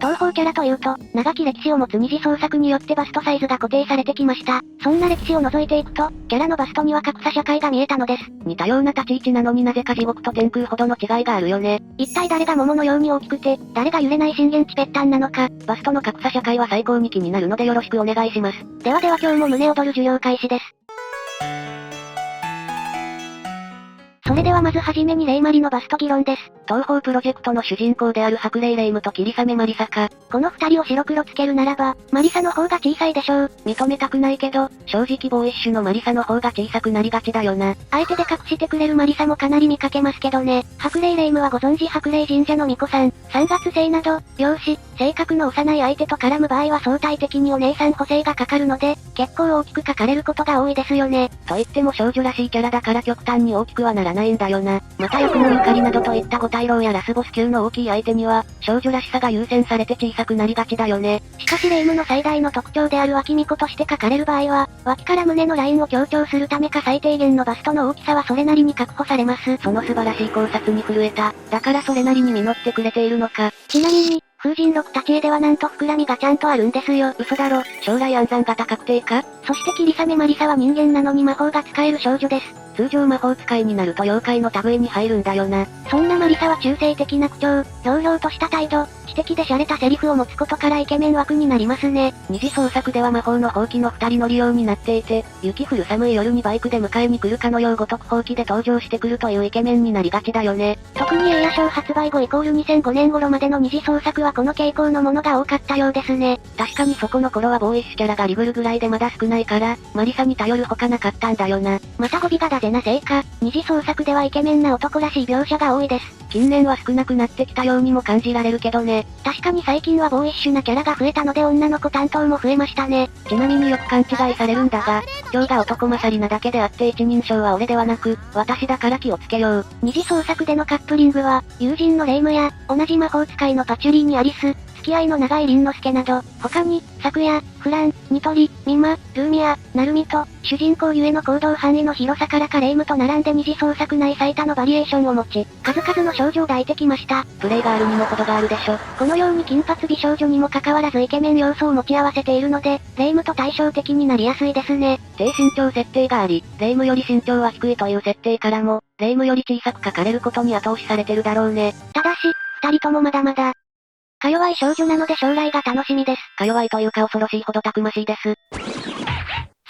東宝キャラというと、長き歴史を持つ二次創作によってバストサイズが固定されてきました。そんな歴史を覗いていくと、キャラのバストには格差社会が見えたのです。似たような立ち位置なのになぜか地獄と天空ほどの違いがあるよね。一体誰が桃のように大きくて、誰が揺れない震源地ぺったんなのか。バストの格差社会は最高に気になるのでよろしくお願いします。では今日も胸躍る授業開始です。それではまずはじめにレイマリのバスト議論です。東宝プロジェクトの主人公である白霊レイムと霧雨マリサか。この二人を白黒つけるならば、マリサの方が小さいでしょう。認めたくないけど、正直ボーイッシュのマリサの方が小さくなりがちだよな。相手で隠してくれるマリサもかなり見かけますけどね。白霊レイムはご存知白霊神社の巫女さん。3月生など、容姿、性格の幼い相手と絡む場合は相対的にお姉さん補正がかかるので、結構大きく書かれることが多いですよね。と言っても少女らしいキャラだから極端に大きくはならないんだよな。また欲のゆかりなどといった五大老やラスボス級の大きい相手には、少女らしさが優先されて小さくなりがちだよね。しかしレイムの最大の特徴である脇巫女として書かれる場合は、脇から胸のラインを強調するためか最低限のバストの大きさはそれなりに確保されます。その素晴らしい考察に震えた。だからそれなりに実ってくれているのか。ちなみに、風神録立ち絵ではなんと膨らみがちゃんとあるんですよ。嘘だろ、将来暗算型確定か？そして霧雨マリサは人間なのに魔法が使える少女です。通常魔法使いになると妖怪の類に入るんだよな。そんなマリサは中性的な口調、ひょうひょうとした態度、知的で洒落たセリフを持つことからイケメン枠になりますね。二次創作では魔法の放棄の二人乗りようになっていて、雪降る寒い夜にバイクで迎えに来るかのようごとく放棄で登場してくるというイケメンになりがちだよね。特にエイヤ賞発売後2005年頃までの二次創作はこの傾向のものが多かったようですね。確かにそこの頃はボーイッシュキャラがリブルぐらいでまだ少ないから、マリサに頼るほかなかったんだよな。また語尾がダゼなせいか、二次創作ではイケメンな男らしい描写が多いです。近年は少なくなってきたようにも感じられるけどね。確かに最近はボーイッシュなキャラが増えたので女の子担当も増えましたね。ちなみによく勘違いされるんだが、今日が男勝りなだけであって一人称は俺ではなく、私だから気をつけよう。二次創作でのカップリングは、友人のレイムや、同じ魔法使いのパチュリーにアリス、付き合いの長い凛之助など、他に、昨夜、フラン、ニトリ、ミマ、ルーミア、ナルミと、主人公ゆえの行動範囲の広さからかレイムと並んで二次創作内最多のバリエーションを持ち、数々の少女を抱いてきました。プレイガールにも程があるでしょ。このように金髪美少女にもかかわらずイケメン要素を持ち合わせているので、レイムと対照的になりやすいですね。低身長設定があり、レイムより身長は低いという設定からも、レイムより小さく書かれることに後押しされてるだろうね。ただし、二人ともまだまだ、か弱い少女なので将来が楽しみです。か弱いというか恐ろしいほどたくましいです。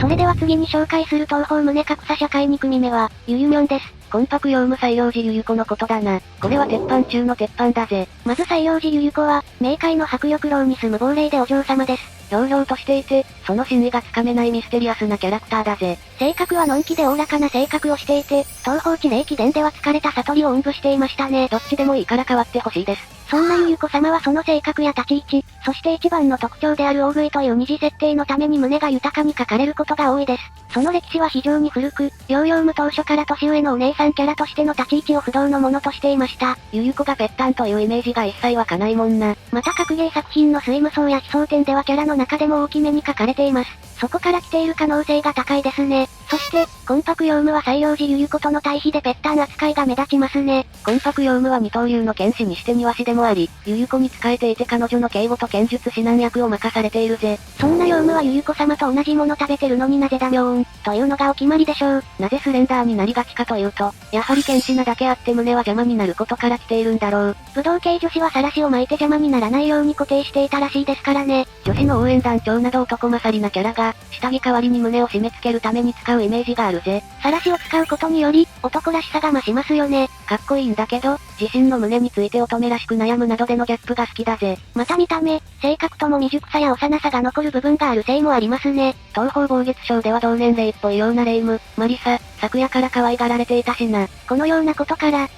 それでは次に紹介する東方胸格差社会2組目は、ゆゆみょんです。魂魄用無採用時ゆゆ子のことだな。これは鉄板中の鉄板だぜ。まず採用時ゆゆ子は、冥界の白翼楼に住む亡霊でお嬢様です。ひょうひょうとしていて、その真意がつかめないミステリアスなキャラクターだぜ。性格はのんきでおおらかな性格をしていて、東方地霊気伝では疲れた悟りをおんぶしていましたね。どっちでもいいから変わってほしいです。そんなゆゆ子様はその性格や立ち位置、そして一番の特徴である大食いという二次設定のために胸が豊かに書かれることが多いです。その歴史は非常に古く、ヨーヨーム当初から年上のお姉さんキャラとしての立ち位置を不動のものとしていました。ゆゆ子がぺったんというイメージが一切湧かないもんな。また格ゲー作品の水無双や悲壮点ではキャラの中でも大きめに書かれています。そこから来ている可能性が高いですね。そして、魂魄用無は採用時ゆゆ子との対比でぺったん扱いが目立ちますね。魂魄用無は二刀流の剣士にして庭師でもあり、ゆゆ子に仕えていて彼女の警護と剣術指南役を任されているぜ。そんな用無はゆゆ子様と同じもの食べてるのになぜだみょーん、というのがお決まりでしょう。なぜスレンダーになりがちかというと、やはり剣士なだけあって胸は邪魔になることから来ているんだろう。武道系女子は晒しを巻いて邪魔にならないように固定していたらしいですからね。女子の応援団長など男勝りなキャラが、下着代わりに胸を締め付けるために使うイメージがあるぜ。晒しを使うことにより、男らしさが増しますよね。かっこいいんだけど、自身の胸について乙女らしく悩むなどでのギャップが好きだぜ。また見た目、性格とも未熟さや幼さが残る部分があるせいもありますね。東方暴月賞では同年齢っぽいようなレイム、マリサ、昨夜から可愛がられていたしな。このようなことから、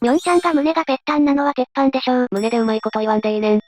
みょんちゃんが胸がぺったんなのは鉄板でしょう。胸でうまいこと言わんでいいねん。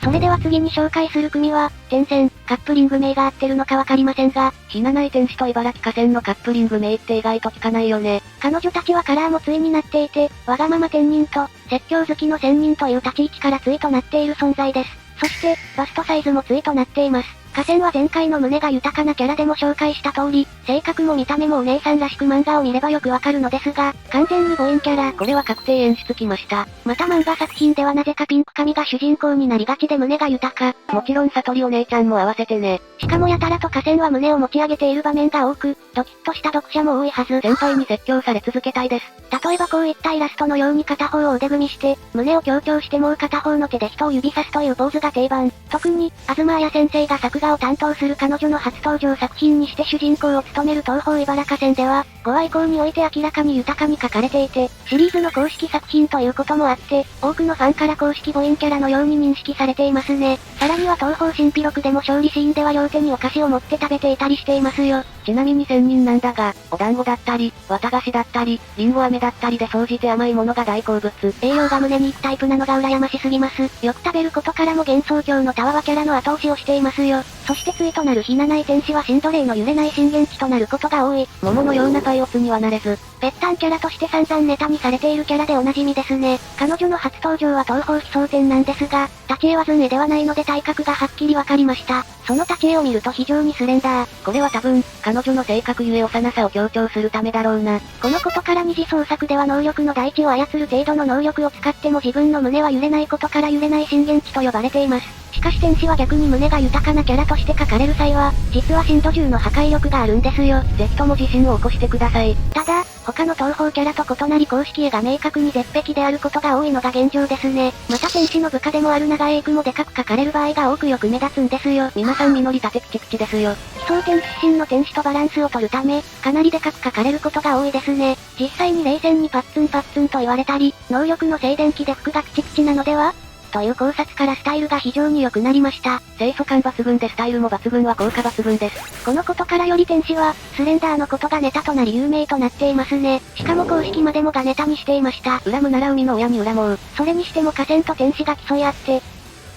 それでは次に紹介する組は、天線、カップリング名が合ってるのかわかりませんが、ひなない天使と茨城河川のカップリング名って意外と聞かないよね。彼女たちはカラーも対になっていて、わがまま天人と、説教好きの仙人という立ち位置から対となっている存在です。そして、バストサイズも対となっています。河川は前回の胸が豊かなキャラでも紹介した通り、性格も見た目もお姉さんらしく漫画を見ればよくわかるのですが、完全に母音キャラ。これは確定演出きました。また漫画作品ではなぜかピンク髪が主人公になりがちで胸が豊か。もちろん悟りお姉ちゃんも合わせてね。しかもやたらと河川は胸を持ち上げている場面が多く、ドキッとした読者も多いはず。先輩に説教され続けたいです。例えばこういったイラストのように片方を腕組みして、胸を強調してもう片方の手で人を指さすというポーズが定番。特に、東彩先生が作画を担当する彼女の初登場作品にして主人公を務める東方茨河川では、5話以降において明らかに豊かに描かれていて、シリーズの公式作品ということもあって、多くのファンから公式母音キャラのように認識されていますね。さらには東方神秘録でも勝利シーンでは両手にお菓子を持って食べていたりしていますよ。ちなみに仙人なんだが、お団子だったり、綿菓子だったり、リンゴ飴だったりで総じて甘いものが大好物。栄養が胸に行くタイプなのが羨ましすぎます。よく食べることからも幻想郷のタワはキャラの後押しをしていますよ。そして対となるひなない天使はシンドレイの揺れない震源地となることが多い。桃のようなパイオツにはなれず、ぺったんキャラとして散々ネタにされているキャラでおなじみですね。彼女の初登場は東方奇想天なんですが、立ち絵は図絵ではないので体格がはっきりわかりました。その立ち絵を見ると非常にスレンダー。これは多分、彼女の性格ゆえ幼さを強調するためだろうな。このことから二次創作では能力の大地を操る程度の能力を使っても自分の胸は揺れないことから揺れない震源地と呼ばれています。しかし天使は逆に胸が豊かなキャラとして書かれる際は、実は震度10の破壊力があるんですよ。ぜひとも自信を起こしてください。ただ、他の東方キャラと異なり公式絵が明確に絶壁であることが多いのが現状ですね。また天使の部下でもある長エイクもでかく書かれる場合が多くよく目立つんですよ。皆さん実り立て口ですよ。奇想天出身の天使とバランスを取るため、かなりでかく書かれることが多いですね。実際に冷戦にパッツンパッツンと言われたり、能力の静電気で服がクチクチなのではという考察からスタイルが非常に良くなりました。清楚感抜群でスタイルも抜群は効果抜群です。このことからより天使は、スレンダーのことがネタとなり有名となっていますね。しかも公式までもがネタにしていました。恨むなら海の親に恨もう。それにしても河川と天使が競い合って、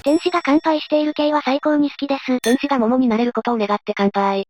天使が乾杯している系は最高に好きです。天使が桃になれることを願って乾杯。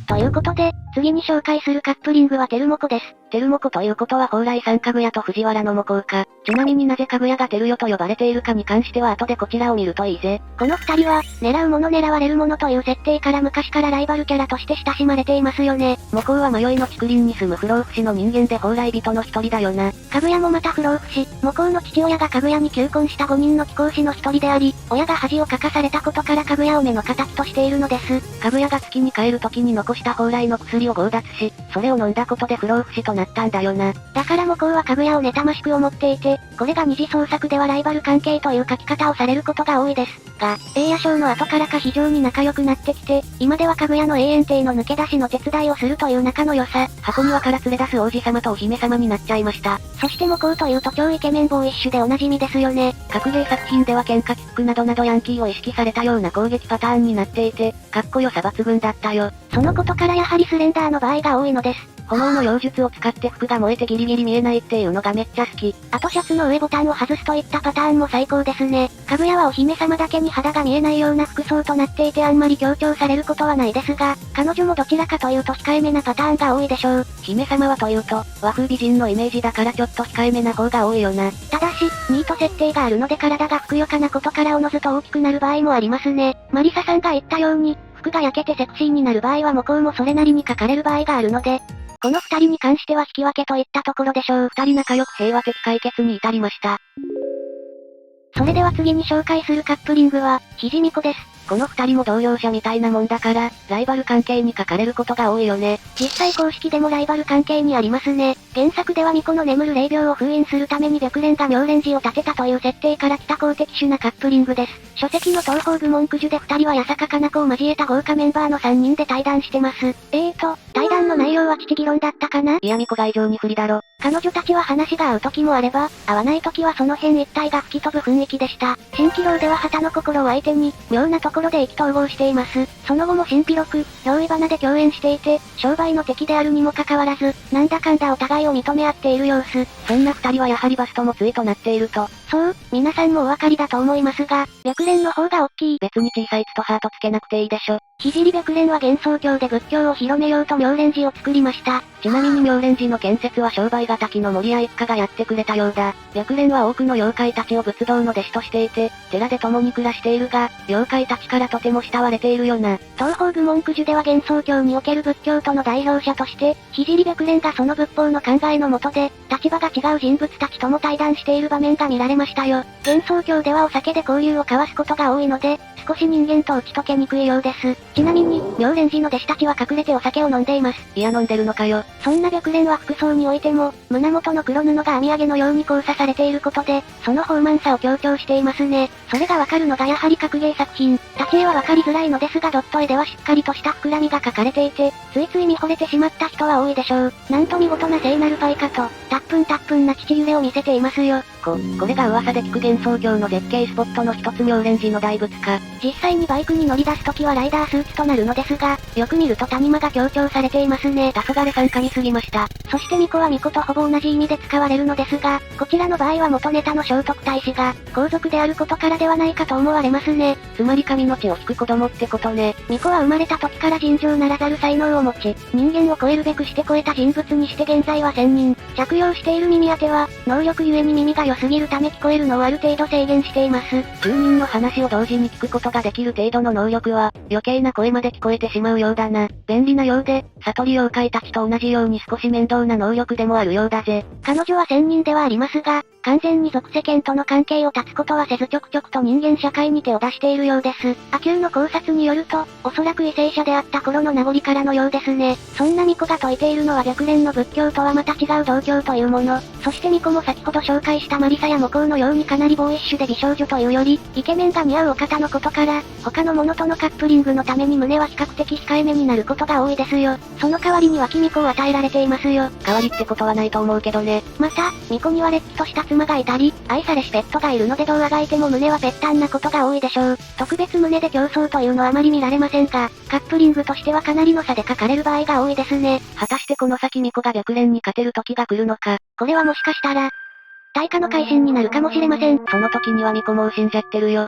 ということで、次に紹介するカップリングはテルモコです。テルモコということは蓬莱さんかぐやと藤原のモコウか。ちなみになぜかぐやがテルヨと呼ばれているかに関しては後でこちらを見るといいぜ。この二人は、狙うもの狙われるものという設定から昔からライバルキャラとして親しまれていますよね。モコウは迷いの竹林に住む不老不死の人間で蓬莱人の一人だよな。かぐやもまた不老不死。モコウの父親がかぐやに求婚した5人の貴公子の一人であり、親が恥をかかされたことからかぐやを目の敵としているのです。かぐやが月に帰る時に残した蓬莱の薬を強奪し、それを飲んだことで不老不死となったんだよな。だからモコウはかぐやを妬ましく思っていて、これが二次創作ではライバル関係という書き方をされることが多いです。が、栄夜賞の後からか非常に仲良くなってきて、今ではかぐやの永遠帝の抜け出しの手伝いをするという仲の良さ。箱庭から連れ出す王子様とお姫様になっちゃいました。そしてモコウというと超イケメンボーイッシュでおなじみですよね。格ゲー作品では喧嘩キックなどなどヤンキーを意識されたような攻撃パターンになっていて、かっこよさ抜群だったよ。そのことからやはりスレンダーの場合が多いのです。炎の妖術を使って服が燃えてギリギリ見えないっていうのがめっちゃ好き。あとシャツの上ボタンを外すといったパターンも最高ですね。かぐやはお姫様だけに肌が見えないような服装となっていてあんまり強調されることはないですが、彼女もどちらかというと控えめなパターンが多いでしょう。姫様はというと、和風美人のイメージだからちょっと控えめな方が多いよな。ただし、ニート設定があるので体がふくよかなことからおのずと大きくなる場合もありますね。マリサさんが言ったように、服が焼けてセクシーになる場合はモコウもそれなりに書かれる場合があるので、この二人に関しては引き分けといったところでしょう。二人仲良く平和的解決に至りました。それでは次に紹介するカップリングは、ひじみこです。この二人も同業者みたいなもんだから、ライバル関係に書かれることが多いよね。実際公式でもライバル関係にありますね。原作では巫女の眠る霊廟を封印するために玉蓮が妙蓮寺を建てたという設定から来た公的種なカップリングです。書籍の東方部文句樹で二人は八坂かな子を交えた豪華メンバーの三人で対談してます。対談の内容は父議論だったかな。いや巫女が異常に不利だろ。彼女たちは話が合う時もあれば、合わない時はその辺一体が吹き飛ぶ雰囲気でした。蜃気楼では旗の心を相手に、妙なところで意気投合しています。その後も神秘録、憑依花で共演していて、商売の敵であるにもかかわらず、なんだかんだお互いを認め合っている様子。そんな二人はやはりバストも対となっていると、そう、皆さんもお分かりだと思いますが、白蓮の方が大きい。別に小さいつとハートつけなくていいでしょ。聖白蓮は幻想郷で仏教を広めようと妙蓮寺を作りました。ちなみに妙蓮寺の建設は商売敵の森屋一家がやってくれたようだ。白蓮は多くの妖怪たちを仏道の弟子としていて、寺で共に暮らしているが、妖怪たちからとても慕われているよな。東方愚問九樹では幻想郷における仏教徒の代表者として、聖白蓮がその仏法の考えの下で、立場が違う人物たちとも対談している場面が見られましたよ。幻想郷ではお酒で交流を交わすことが多いので、少し人間と打ち解けにくいようです。ちなみに、妙蓮寺の弟子たちは隠れてお酒を飲んでいます。いや飲んでるのかよ。そんな白蓮は服装においても、胸元の黒布が編み上げのように交差されていることで、その豊満さを強調していますね。それがわかるのがやはり格芸作品。立ち絵はわかりづらいのですがドット絵ではしっかりとした膨らみが描かれていて、ついつい見惚れてしまった人は多いでしょう。なんと見事な聖なるファイカと、たっぷんな父揺れを見せていますよ。これが噂で聞く幻想郷の絶景スポットの一つ妙蓮寺の大仏か。実際にバイクに乗り出すときはライダースーツとなるのですが、よく見ると谷間が強調されていますね。黄昏さん噛みすぎました。そして巫女は巫女とほぼ同じ意味で使われるのですが、こちらの場合は元ネタの聖徳太子が、皇族であることからではないかと思われますね。つまり神の血を引く子供ってことね。巫女は生まれた時から尋常ならざる才能を持ち、人間を超えるべくして超えた人物にして現在は仙人。着用している耳当ては、能力ゆえに耳が良すぎるため聞こえるのをある程度制限しています。住人の話を同時に聞くことができる程度の能力は、余計な声まで聞こえてしまうようだな。便利なようで、悟り妖怪たちと同じように少し面倒な能力でもあるようだぜ。彼女は仙人ではありますが、完全に俗世間との関係を断つことはせずちょくちょくと人間社会に手を出しているようです。阿久の考察によると、おそらく為政者であった頃の名残からのようですね。そんな巫女が説いているのは白蓮の仏教とはまた違う道教というもの。そして巫女も先ほど紹介したマリサやモコウのようにかなりボーイッシュで美少女というより、イケメンが似合うお方のことから、他のものとのカップリングのために胸は比較的控えめになることが多いですよ。その代わりに脇巫女を与えられていますよ。代わりってことはないと思うけどね。また、巫女にはれっきとした妻がいたり、愛されしペットがいるのでどうあがいても胸はぺったんなことが多いでしょう。特別胸で競争というのはあまり見られませんが、カップリングとしてはかなりの差で書かれる場合が多いですね。果たしてこの先巫女が白蓮に勝てる時が来るのか。これはもしかしたら、大化の改新になるかもしれません。その時には巫女もう死んじゃってるよ。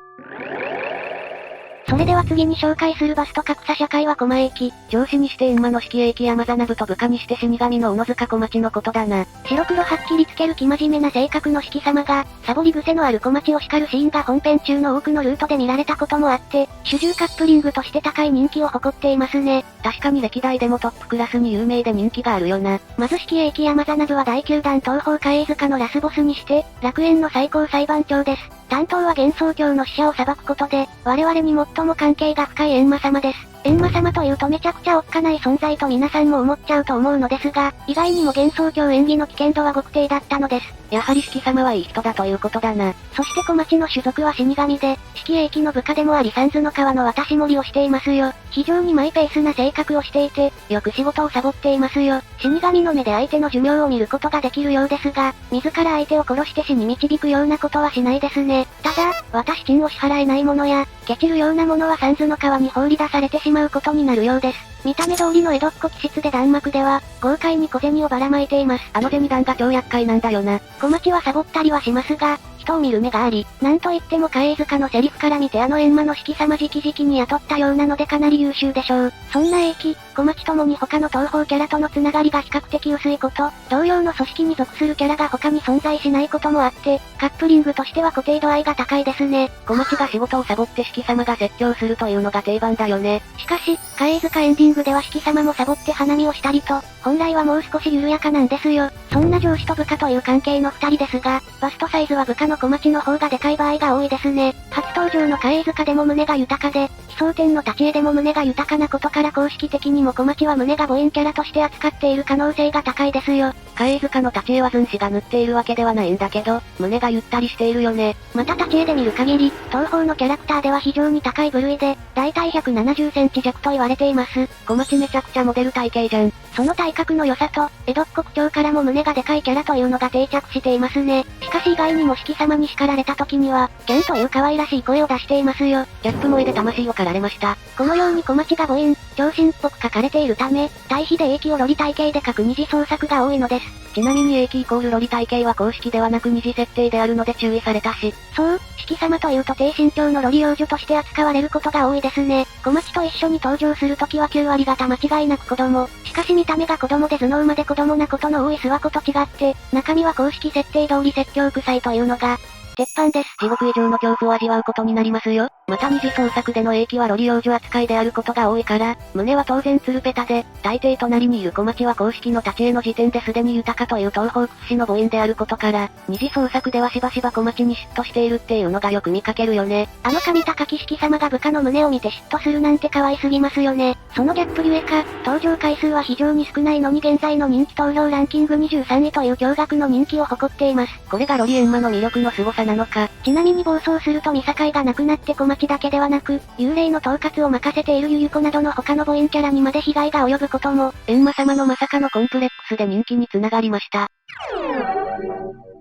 それでは次に紹介するバスト格差社会は狛江駅。上司にして閻魔の式駅山座部と部下にして死神の小野塚小町のことだな。白黒はっきりつける生真面目な性格の式様が、サボり癖のある小町を叱るシーンが本編中の多くのルートで見られたこともあって、主従カップリングとして高い人気を誇っていますね。確かに歴代でもトップクラスに有名で人気があるよな。まず式駅山座部は第9弾東方海塚のラスボスにして、楽園の最高裁判長です。担当は幻想郷の死者を裁くことで、我々に最も関係が深い閻魔様です。閻魔様というとめちゃくちゃおっかない存在と皆さんも思っちゃうと思うのですが、意外にも幻想郷演技の危険度は極低だったのです。やはり式様はいい人だということだな。そして小町の種族は死神で、式駅の部下でもあり三途の川の渡し盛りをしていますよ。非常にマイペースな性格をしていて、よく仕事をサボっていますよ。死神の目で相手の寿命を見ることができるようですが、自ら相手を殺して死に導くようなことはしないですね。ただ、渡し賃を支払えないものや、ケチるようなものは三途の川に放り出されてしまうことになるようです。見た目通りの江戸っ子気質で弾幕では、豪快に小銭をばらまいています。あの銭段が超厄介なんだよな。小町はサボったりはしますが、人を見る目があり、なんといっても貝塚のセリフから見てあの閻魔の式様直々に雇ったようなのでかなり優秀でしょう。そんな駅、小町ともに他の東方キャラとのつながりが比較的薄いこと、同様の組織に属するキャラが他に存在しないこともあって、カップリングとしては固定度合いが高いですね。小町が仕事をサボって式様が説教するというのが定番だよね。しかし、貝塚エンディングでは式様もサボって花見をしたりと、本来はもう少し緩やかなんですよ。そんな上司と部下という関係の二人ですが、バストサイズは部下の小町の方がでかい場合が多いですね。初登場の貝塚でも胸が豊かで、奇想天の立ち絵でも胸が豊かなことから公式的にも小町は胸が母音キャラとして扱っている可能性が高いですよ。貝塚の立ち絵は寸志が塗っているわけではないんだけど、胸がゆったりしているよね。また立ち絵で見る限り、東方のキャラクターでは非常に高い部類で、だいたい170センチ弱と言われています。小町めちゃくちゃモデル体型じゃん。その体格の良さと、江戸っ子口調からも胸がでかいキャラというのが定着していますね。しかし意外にも四季様に叱られた時には、キャンという可愛らしい声を出していますよ。ギャップ萌えで魂を狩られました。このように小町が母音、長身っぽく書かれているため、対比で英気をロリ体型で書く二次創作が多いのです。ちなみに英気イコールロリ体型は公式ではなく二次設定であるので注意されたし。そう、四季様というと低身長のロリ幼女として扱われることが多いですね。小町と一緒に登場するときは9割方間違いなく子供。しかし見た目が子供で頭脳まで子供なことの多い諏訪子と違って、中身は公式設定通り説教臭いというのが、鉄板です。地獄以上の恐怖を味わうことになりますよ。また二次創作での英気はロリ幼女扱いであることが多いから、胸は当然ツルペタで、大抵隣にいる小町は公式の立ち絵の時点ですでに豊かという東方屈指の母音であることから、二次創作ではしばしば小町に嫉妬しているっていうのがよく見かけるよね。あの神高き式様が部下の胸を見て嫉妬するなんて可愛すぎますよね。そのギャップゆえか、登場回数は非常に少ないのに現在の人気投票ランキング23位という驚愕の人気を誇っています。これがロリエンマの魅力の凄さなのか。ちなみに暴走すると見境がなくなって小町だけではなく、幽霊の統括を任せているゆゆ子などの他の母音キャラにまで被害が及ぶことも、閻魔様のまさかのコンプレックスで人気につながりました。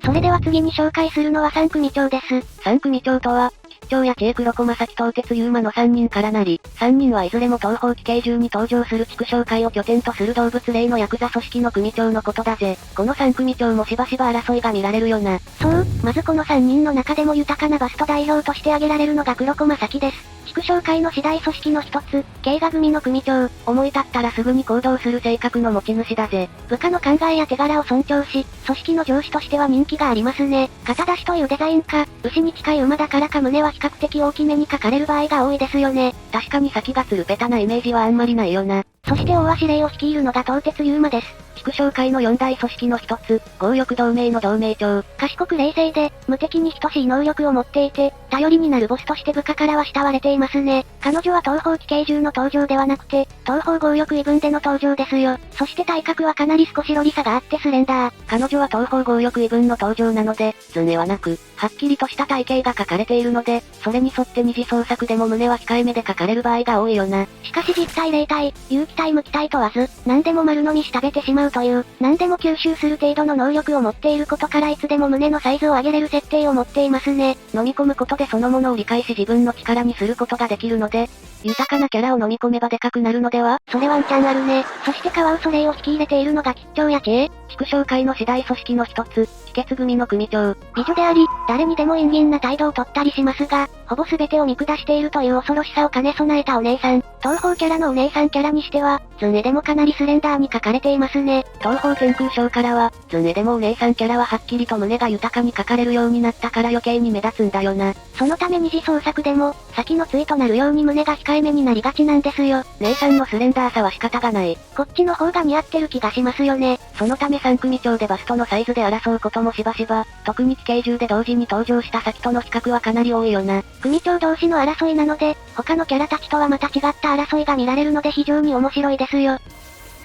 それでは次に紹介するのは三組長です。三組長とは、吉兆や知恵黒子正樹東鉄ユーマの3人からなり、3人はいずれも東方奇形獣に登場する畜生界を拠点とする動物霊のヤクザ組織の組長のことだぜ。この三組長もしばしば争いが見られるよな。そう、まずこの3人の中でも豊かなバスト代表として挙げられるのが黒子正樹です。畜生界の次大組織の一つ、慶賀組の組長。思い立ったらすぐに行動する性格の持ち主だぜ。部下の考えや手柄を尊重し、組織の上司としては人気がありますね。肩出しというデザインか、牛に近い馬だからか胸は比較的大きめに書かれる場合が多いですよね。確かに先がつるペタなイメージはあんまりないよな。そして大足霊を率いるのが東鉄ユーマです。畜生界の四大組織の一つ、強欲同盟の同盟長。賢く冷静で、無敵に等しい能力を持っていて、頼りになるボスとして部下からは慕われていますね。彼女は東方奇形獣の登場ではなくて、東方強欲異分での登場ですよ。そして体格はかなり少しロリさがあってスレンダー。彼女は東方強欲異分の登場なので、図ねはなく、はっきりとした体型が書かれているので、それに沿って二次創作でも胸は控えめで書かれる場合が多いよな。しかし実体霊体、有機体無機体問わず、何でも丸飲みし食べてしまうという、何でも吸収する程度の能力を持っていることからいつでも胸のサイズを上げれる設定を持っていますね。飲み込むことでそのものを理解し自分の力にすることができるので、豊かなキャラを飲み込めばでかくなるのでは？それワンチャンあるね。そしてカワウソ霊を引き入れているのが吉兆や知恵。畜生界の次大組織の一つ、気血組の組長。美女であり、誰にでも陰銀な態度をとったりしますが、ほぼ全てを見下しているという恐ろしさを兼ね備えたお姉さん。東方キャラのお姉さんキャラにしては、図ねでもかなりスレンダーに書かれていますね。東方天空賞からは、図ねでもお姉さんキャラははっきりと胸が豊かに書かれるようになったから余計に目立つんだよな。そのため二次創作でも、先の対となるように胸が控えめになりがちなんですよ。姉さんのスレンダーさは仕方がない。こっちの方が似合ってる気がしますよね。そのため三組長でバストのサイズで争うこともしばしば、特に奇形獣で同時に登場した先との比較はかなり多いよな。組長同士の争いなので、他のキャラたちとはまた違った争いが見られるので非常に面白いですよ。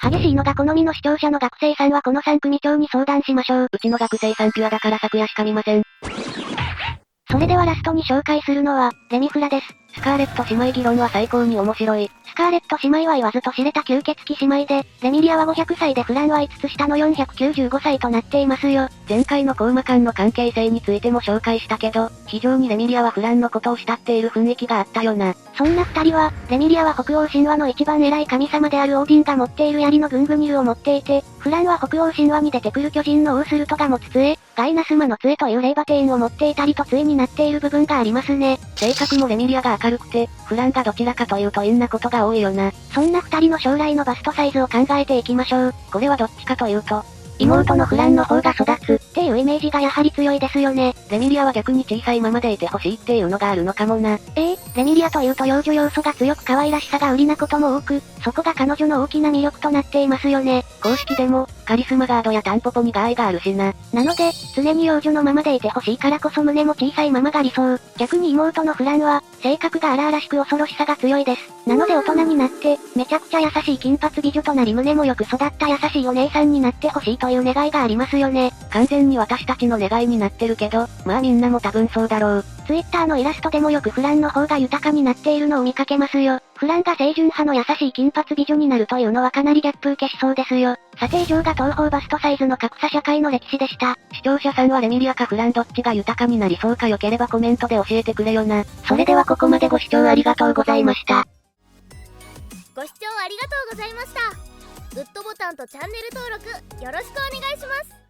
激しいのが好みの視聴者の学生さんはこの三組長に相談しましょう。うちの学生さんピュアだから昨夜しか見ません。それではラストに紹介するのは、レミフラです。スカーレット姉妹議論は最高に面白い。スカーレット姉妹は言わずと知れた吸血鬼姉妹で、レミリアは500歳でフランは5つ下の495歳となっていますよ。前回のコウマ間の関係性についても紹介したけど、非常にレミリアはフランのことを慕っている雰囲気があったよな。そんな二人は、レミリアは北欧神話の一番偉い神様であるオーディンが持っている槍のグングニルを持っていて、フランは北欧神話に出てくる巨人のオースルトが持つ杖、ガイナスマの杖というレイバテーンを持っていたりと杖になっている部分がありますね。性格もレミリアが明るくて、フランがどちらかというと陰なことが多いよな。そんな二人の将来のバストサイズを考えていきましょう。これはどっちかというと、妹のフランの方が育つっていうイメージがやはり強いですよね。レミリアは逆に小さいままでいてほしいっていうのがあるのかもな。レミリアというと幼女要素が強く可愛らしさが売りなことも多く、そこが彼女の大きな魅力となっていますよね。公式でも、カリスマガードやタンポポに害があるしな。なので、常に幼女のままでいてほしいからこそ胸も小さいままが理想。逆に妹のフランは、性格が荒々しく恐ろしさが強いです。なので大人になって、めちゃくちゃ優しい金髪美女となり胸もよく育った優しいお姉さんになってほしいという願いがありますよね。完全に私たちの願いになってるけど、まあみんなも多分そうだろう。Twitter のイラストでもよくフランの方が豊かになっているのを見かけますよ。フランが清純派の優しい金髪美女になるというのはかなり逆風消しそうですよ。さて以上が東方バストサイズの格差社会の歴史でした。視聴者さんはレミリアかフランどっちが豊かになりそうかよければコメントで教えてくれよな。それではここまでご視聴ありがとうございました。ご視聴ありがとうございました。グッドボタンとチャンネル登録よろしくお願いします。